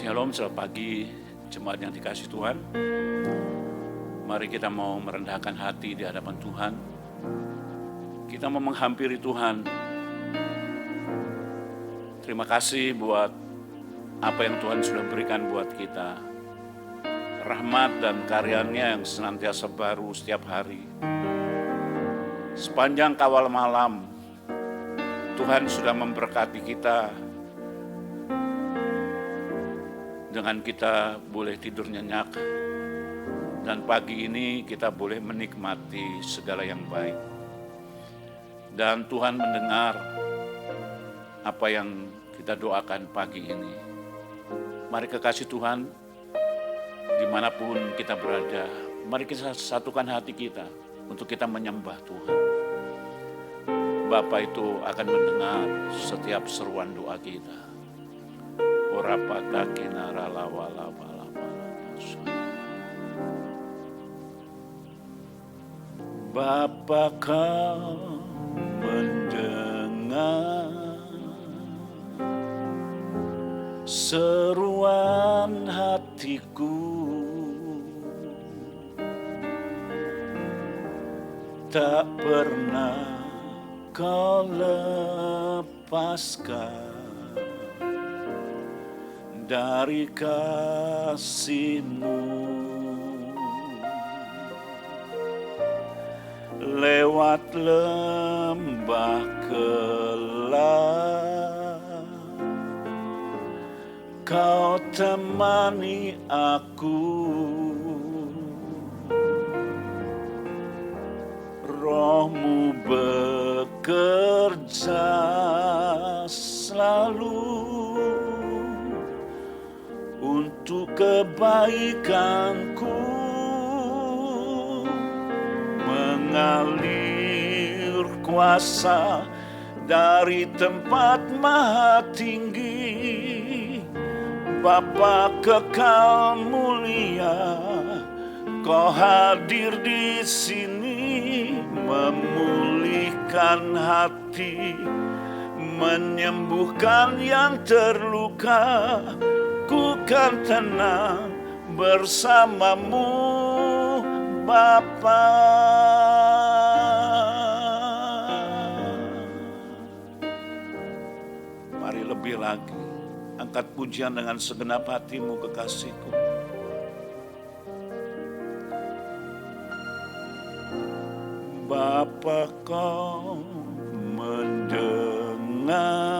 Shalom, selamat pagi jemaat yang dikasihi Tuhan. Mari kita mau merendahkan hati di hadapan Tuhan. Kita mau menghampiri Tuhan. Terima kasih buat apa yang Tuhan sudah berikan buat kita. Rahmat dan karyanya yang senantiasa baru setiap hari. Sepanjang kawal malam, Tuhan sudah memberkati kita. Dengan kita boleh tidur nyenyak, dan pagi ini kita boleh menikmati segala yang baik. Dan Tuhan mendengar apa yang kita doakan pagi ini. Mari kekasih Tuhan, dimanapun kita berada, mari kita satukan hati kita untuk kita menyembah Tuhan. Bapa itu akan mendengar setiap seruan doa kita. Bapa, kau mendengar seruan hatiku, tak pernah kau lepaskan dari kasih-Mu. Lewat lembah gelap, kau temani aku. Roh-Mu bekerja selalu untuk kebaikanku, mengalir kuasa dari tempat maha tinggi. Bapa kekal mulia, kau hadir di sini, memulihkan hati, menyembuhkan yang terluka. Ku kan tenang bersama-Mu, Bapa. Mari lebih lagi, angkat pujian dengan segenap hatimu, kekasihku. Bapa, kau mendengar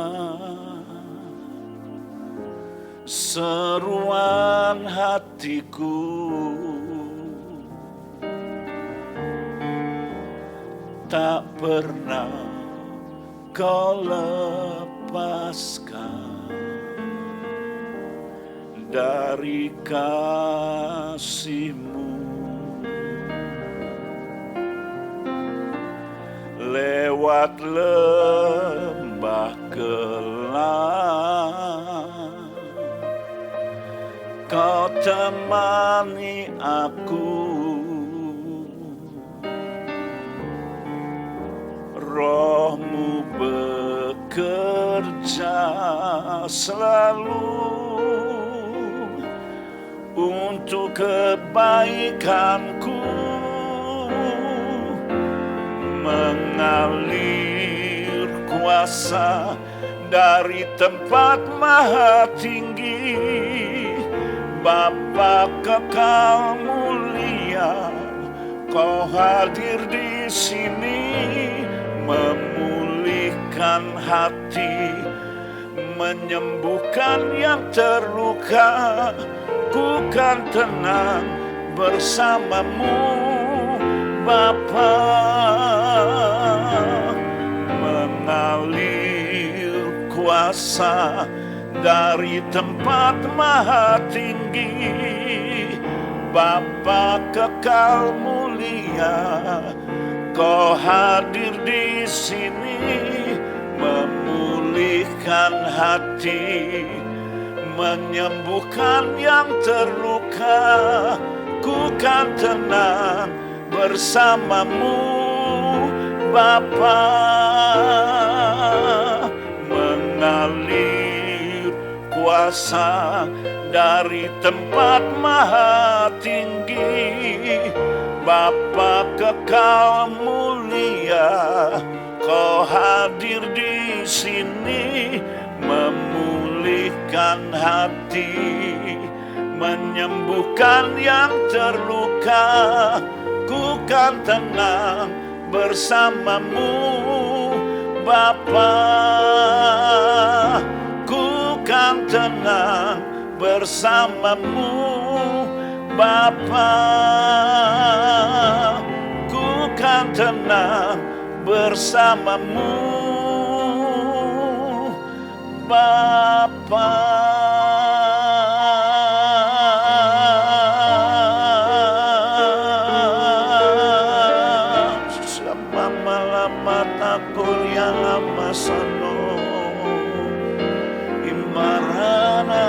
seruan hatiku, tak pernah kau lepaskan dari kasih-Mu. Lewat lembah gelap, kau temani aku. Roh-Mu bekerja selalu untuk kebaikanku, mengalir kuasa dari tempat maha tinggi. Bapa kekal mulia, kau hadir di sini, memulihkan hati, menyembuhkan yang terluka. Ku kan tenang bersama-Mu, Bapa. Mengalir kuasa dari tempat maha tinggi. Bapa kekal mulia, kau hadir di sini, memulihkan hati, menyembuhkan yang terluka. Ku kan tenang bersama-Mu, Bapa. Mengalir kuasa dari tempat maha tinggi. Bapa kekal mulia, Kau hadir di sini, memulihkan hati, menyembuhkan yang terluka. Ku kan tenang bersamamu, Bapa. Ku kan tenang bersamamu, Bapa. Ku kan tenang bersamamu, Bapa. Sama malama takul yang lama sano, imarana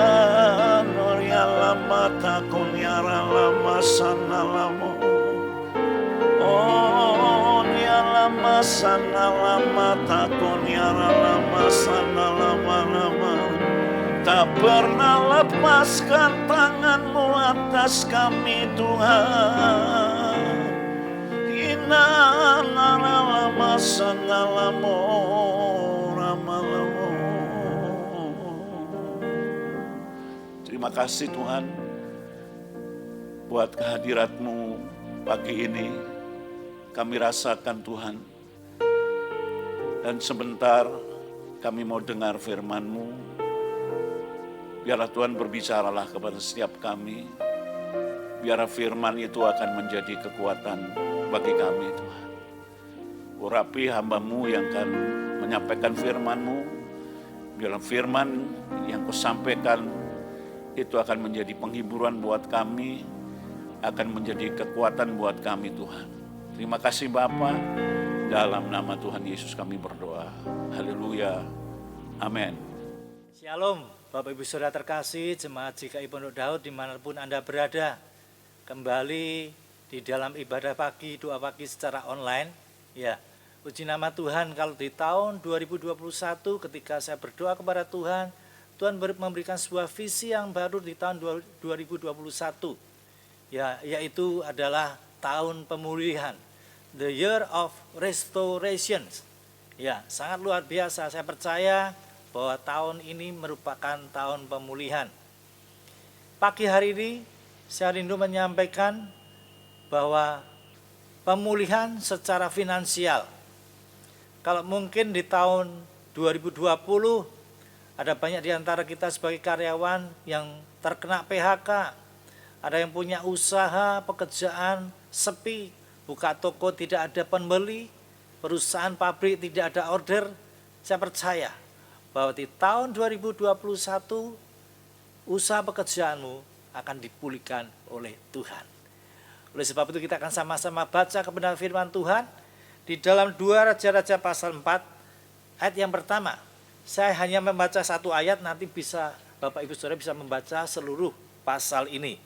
nur yang lama takul yang lama sana lamo. Oh, ya lama sana lama takon ya lama sana lama. Tak pernah lepaskan tanganmu atas kami Tuhan. Ina lama sana lama lamo. Terima kasih Tuhan buat kehadirat-Mu pagi ini. Kami rasakan Tuhan, dan sebentar kami mau dengar firman-Mu. Biarlah Tuhan berbicaralah kepada setiap kami. Biarlah firman itu akan menjadi kekuatan bagi kami Tuhan. Urapi hamba-Mu yang akan menyampaikan firman-Mu. Biarlah firman yang Kau sampaikan itu akan menjadi penghiburan buat kami, akan menjadi kekuatan buat kami Tuhan. Terima kasih Bapa, dalam nama Tuhan Yesus kami berdoa. Haleluya. Amin. Shalom, Bapak Ibu Saudara terkasih, jemaat GKI Pondok Daud dimanapun Anda berada. Kembali di dalam ibadah pagi, doa pagi secara online. Ya, puji nama Tuhan, kalau di tahun 2021 ketika saya berdoa kepada Tuhan, Tuhan memberikan sebuah visi yang baru di tahun 2021. Ya, yaitu adalah tahun pemulihan, the year of restoration. Ya, sangat luar biasa. Saya percaya bahwa tahun ini merupakan tahun pemulihan. Pagi hari ini saya rindu menyampaikan bahwa pemulihan secara finansial. Kalau mungkin di tahun 2020 ada banyak di antara kita sebagai karyawan yang terkena PHK, ada yang punya usaha, pekerjaan sepi, buka toko tidak ada pembeli, perusahaan pabrik tidak ada order. Saya percaya bahwa di tahun 2021 usaha pekerjaanmu akan dipulihkan oleh Tuhan. Oleh sebab itu kita akan sama-sama baca kebenaran firman Tuhan di dalam 2 Raja-Raja pasal 4 ayat yang pertama. Saya hanya membaca satu ayat, nanti bisa Bapak Ibu Saudara bisa membaca seluruh pasal ini.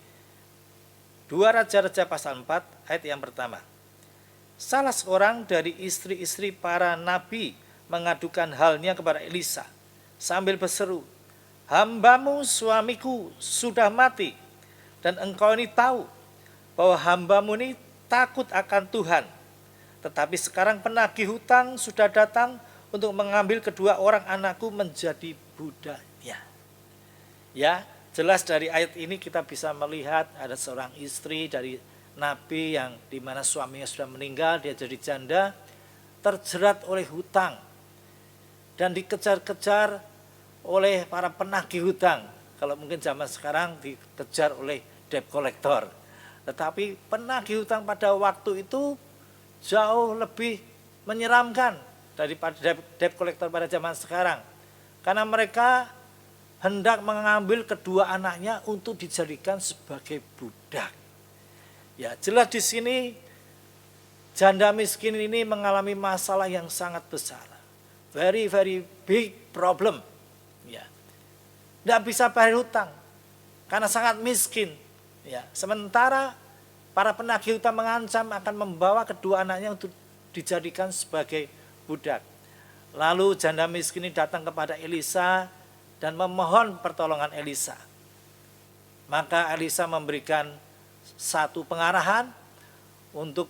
2 Raja-Raja pasal 4 ayat yang pertama. Salah seorang dari istri-istri para nabi mengadukan halnya kepada Elisa sambil berseru, "Hambamu suamiku sudah mati, dan engkau ini tahu bahwa hambamu ini takut akan Tuhan. Tetapi sekarang penagih hutang sudah datang untuk mengambil kedua orang anakku menjadi budaknya." Ya, jelas dari ayat ini kita bisa melihat ada seorang istri dari nabi yang dimana suaminya sudah meninggal, dia jadi janda, terjerat oleh hutang dan dikejar-kejar oleh para penagih hutang. Kalau mungkin zaman sekarang dikejar oleh debt collector. Tetapi penagih hutang pada waktu itu jauh lebih menyeramkan daripada debt collector pada zaman sekarang. Karena mereka hendak mengambil kedua anaknya untuk dijadikan sebagai budak. Ya, jelas di sini janda miskin ini mengalami masalah yang sangat besar. Very big problem. Ya. Tidak bisa bayar hutang karena sangat miskin. Ya, sementara para penagih hutang mengancam akan membawa kedua anaknya untuk dijadikan sebagai budak. Lalu janda miskin ini datang kepada Elisa dan memohon pertolongan Elisa. Maka Elisa memberikan satu pengarahan untuk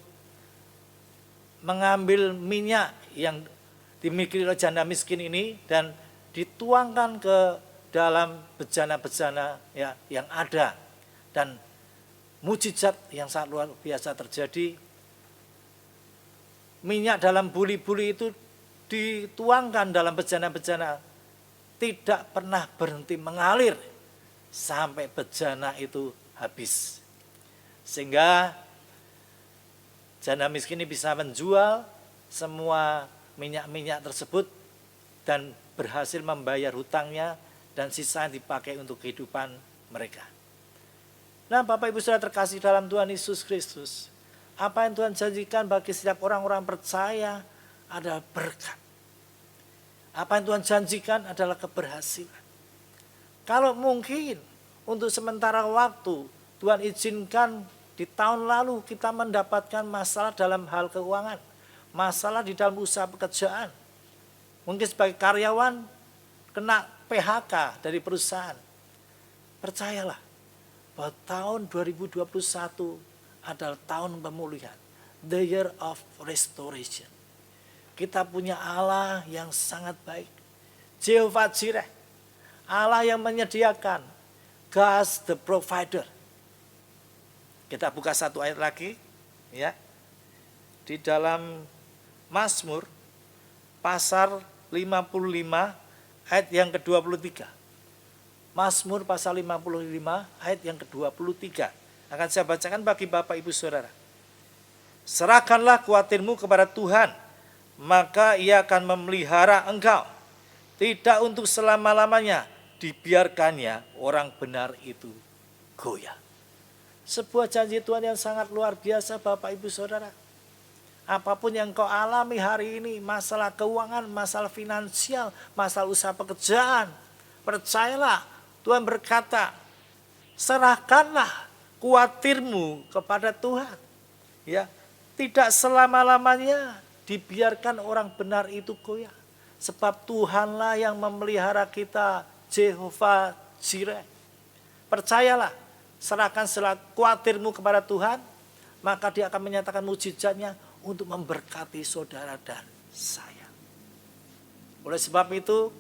mengambil minyak yang dimiliki oleh janda miskin ini dan dituangkan ke dalam bejana-bejana ya, yang ada, dan mujizat yang sangat luar biasa terjadi. Minyak dalam buli-buli itu dituangkan dalam bejana-bejana, tidak pernah berhenti mengalir sampai bejana itu habis. Sehingga janda miskin ini bisa menjual semua minyak-minyak tersebut dan berhasil membayar hutangnya, dan sisa dipakai untuk kehidupan mereka. Nah, Bapak Ibu Saudara terkasih dalam Tuhan Yesus Kristus, apa yang Tuhan janjikan bagi setiap orang-orang percaya adalah berkat. Apa yang Tuhan janjikan adalah keberhasilan. Kalau mungkin untuk sementara waktu Tuhan izinkan di tahun lalu kita mendapatkan masalah dalam hal keuangan, masalah di dalam usaha pekerjaan, mungkin sebagai karyawan kena PHK dari perusahaan. Percayalah bahwa tahun 2021 adalah tahun pemulihan, the year of restoration. Kita punya Allah yang sangat baik, Jehovah Jireh, Allah yang menyediakan, God the provider. Kita buka satu ayat lagi, ya, di dalam Mazmur pasal 55 ayat yang ke-23. Mazmur pasal 55 ayat yang ke-23. Akan saya bacakan bagi Bapak Ibu Saudara. Serahkanlah khawatirmu kepada Tuhan, maka Ia akan memelihara engkau. Tidak untuk selama-lamanya dibiarkannya orang benar itu goyah. Sebuah janji Tuhan yang sangat luar biasa, Bapak Ibu Saudara. Apapun yang kau alami hari ini, masalah keuangan, masalah finansial, masalah usaha pekerjaan, percayalah, Tuhan berkata, serahkanlah khawatirmu kepada Tuhan. Ya, tidak selama-lamanya dibiarkan orang benar itu goyah. Sebab Tuhanlah yang memelihara kita, Jehovah Jireh. Percayalah, serahkan khawatirmu kepada Tuhan, maka Dia akan menyatakan mujizatnya untuk memberkati saudara dan saya. Oleh sebab itu,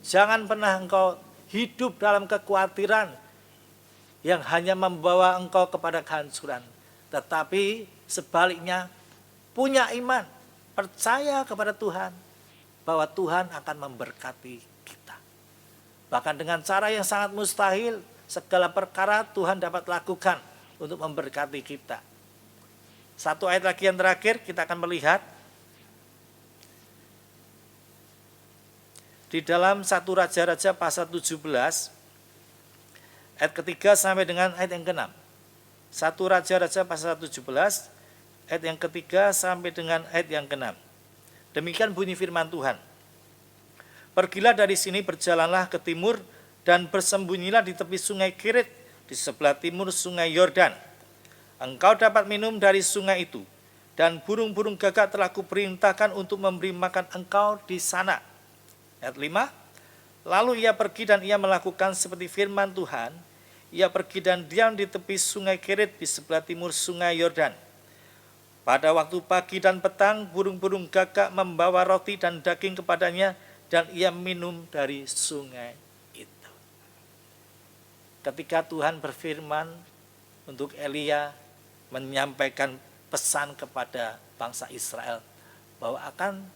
jangan pernah engkau hidup dalam kekhawatiran yang hanya membawa engkau kepada kehancuran. Tetapi sebaliknya, punya iman, percaya kepada Tuhan, bahwa Tuhan akan memberkati kita. Bahkan dengan cara yang sangat mustahil, segala perkara Tuhan dapat lakukan untuk memberkati kita. Satu ayat lagi yang terakhir kita akan melihat di dalam 1 Raja-Raja pasal 17 ayat ketiga sampai dengan ayat yang ke-6. 1 Raja-Raja pasal 17 ayat yang ketiga sampai dengan ayat yang ke-6. Demikian bunyi firman Tuhan. Pergilah dari sini, berjalanlah ke timur dan bersembunyilah di tepi sungai Kerit di sebelah timur sungai Yordan. Engkau dapat minum dari sungai itu, dan burung-burung gagak telah kuperintahkan untuk memberi makan engkau di sana. Ayat 5, lalu ia pergi dan ia melakukan seperti firman Tuhan. Ia pergi dan diam di tepi sungai Kerit di sebelah timur sungai Yordan. Pada waktu pagi dan petang, burung-burung gagak membawa roti dan daging kepadanya, dan ia minum dari sungai itu. Ketika Tuhan berfirman untuk Elia, menyampaikan pesan kepada bangsa Israel bahwa akan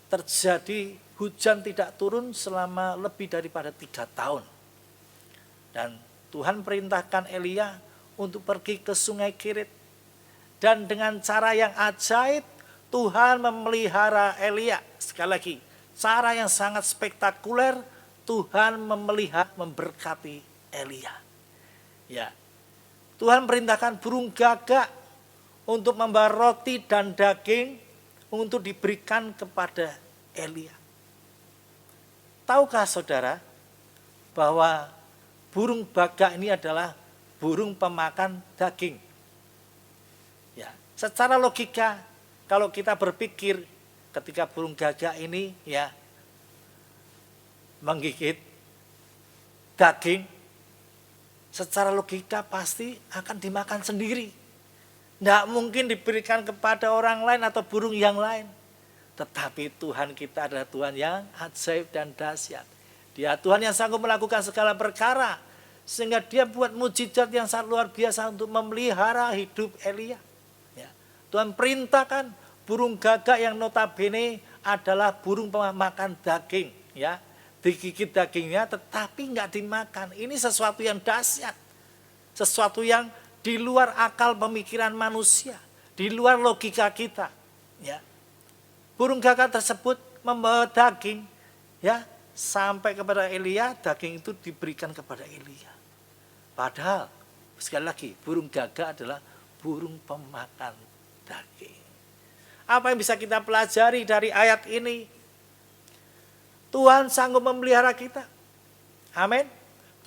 terjadi hujan tidak turun selama lebih daripada 3 tahun. Dan Tuhan perintahkan Elia untuk pergi ke sungai Kerit. Dan dengan cara yang ajaib, Tuhan memelihara Elia. Sekali lagi, cara yang sangat spektakuler, Tuhan memelihara, memberkati Elia. Ya, Tuhan perintahkan burung gagak untuk membawa roti dan daging untuk diberikan kepada Elia. Tahukah saudara bahwa burung gagak ini adalah burung pemakan daging? Ya, secara logika kalau kita berpikir ketika burung gagak ini ya menggigit daging, secara logika pasti akan dimakan sendiri. Tidak mungkin diberikan kepada orang lain atau burung yang lain. Tetapi Tuhan kita adalah Tuhan yang ajaib dan dahsyat. Dia Tuhan yang sanggup melakukan segala perkara. Sehingga dia buat mujizat yang sangat luar biasa untuk memelihara hidup Elia. Ya. Tuhan perintahkan burung gagak yang notabene adalah burung pemakan daging. Ya. Digigit dagingnya tetapi nggak dimakan. Ini sesuatu yang dahsyat. Sesuatu yang di luar akal pemikiran manusia, di luar logika kita. Ya. Burung gagak tersebut membawa daging, ya, sampai kepada Elia, daging itu diberikan kepada Elia. Padahal sekali lagi burung gagak adalah burung pemakan daging. Apa yang bisa kita pelajari dari ayat ini? Tuhan sanggup memelihara kita. Amin.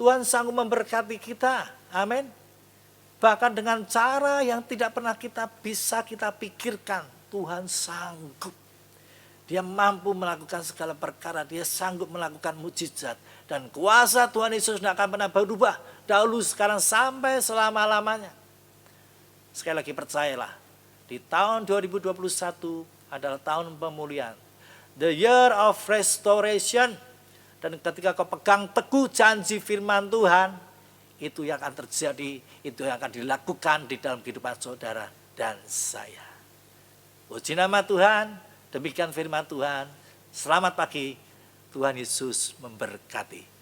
Tuhan sanggup memberkati kita. Amin. Bahkan dengan cara yang tidak pernah kita pikirkan, Tuhan sanggup. Dia mampu melakukan segala perkara, dia sanggup melakukan mujizat. Dan kuasa Tuhan Yesus tidak akan pernah berubah, dahulu, sekarang, sampai selama-lamanya. Sekali lagi percayalah, di tahun 2021 adalah tahun pemulihan. The year of restoration. Dan ketika kau pegang teguh janji firman Tuhan, itu yang akan terjadi, itu yang akan dilakukan di dalam kehidupan saudara dan saya. Puji nama Tuhan, demikian firman Tuhan. Selamat pagi, Tuhan Yesus memberkati.